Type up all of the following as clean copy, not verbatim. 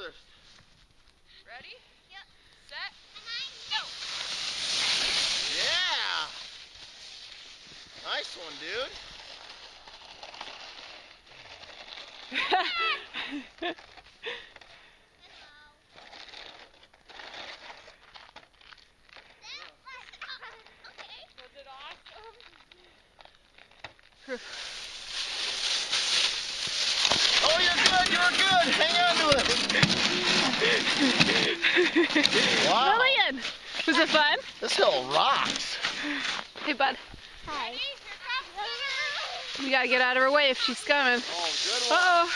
furthest. Ready? Yep. Set. Go. Yeah. Nice one, dude. Was it awesome? Oh, you're good. You're good. Hang on to it. Wow. Lillian, was it fun? This hill rocks. Hey, bud. Hi. We gotta get out of her way if she's coming. Oh, good one. Uh-oh.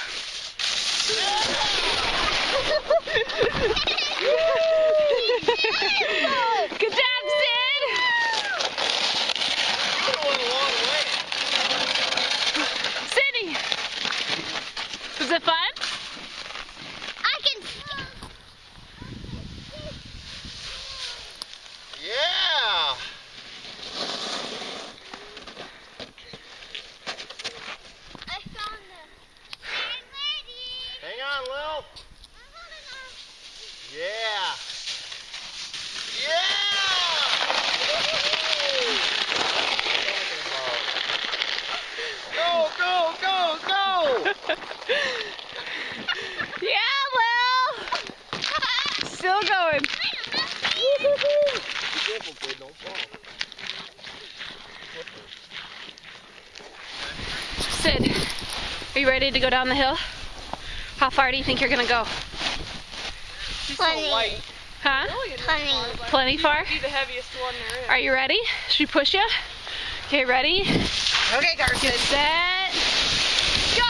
Good job, Sid! You went a long way. Sydney! Was it fun? I can. Yeah. I found them. I'm ready. Hang on, Lil. Yeah. Yeah. Go, go, go, go. Yeah, Lil! Still going. Be careful, kid. Don't fall. Sid, are you ready to go down the hill? How far do you think you're gonna go? Funny. Huh? Funny. Plenty far? Be the heaviest one there is. Are you ready? Should we push you? Okay, ready? Okay, Garson. Get set. Go!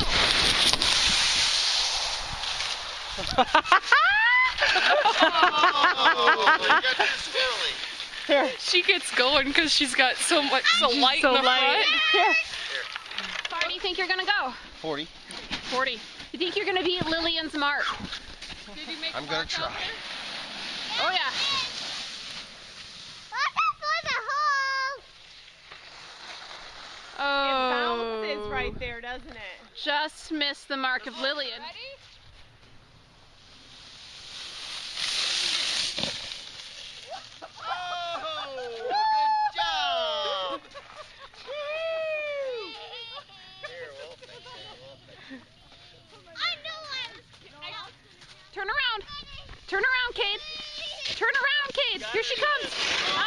Oh, you got too swirly. She gets going because she's got so light So in the light. front. How far do you think you're gonna go? 40. 40. You think you're gonna beat Lillian's mark? Did you make I'm a gonna mark out try. there? Oh yeah. It Oh. bounces right there, doesn't it? Just missed the mark of Lillian. Ready? Oh, good job. Here, Wolf. Thanks, Wolf. Turn around. Turn around, Cade. Turn around, Cade. Here she comes. Oh!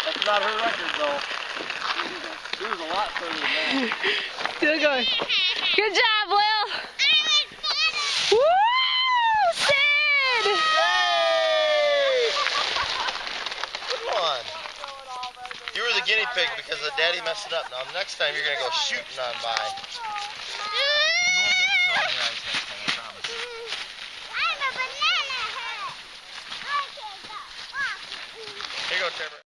That's not her record, though. She was a lot further than that. Still going. Good job, Lil. Woo! Sid! Yay! Good one. You were the guinea pig because the daddy messed it up. Now, next time you're going to go shooting on by. Here you go, Trevor.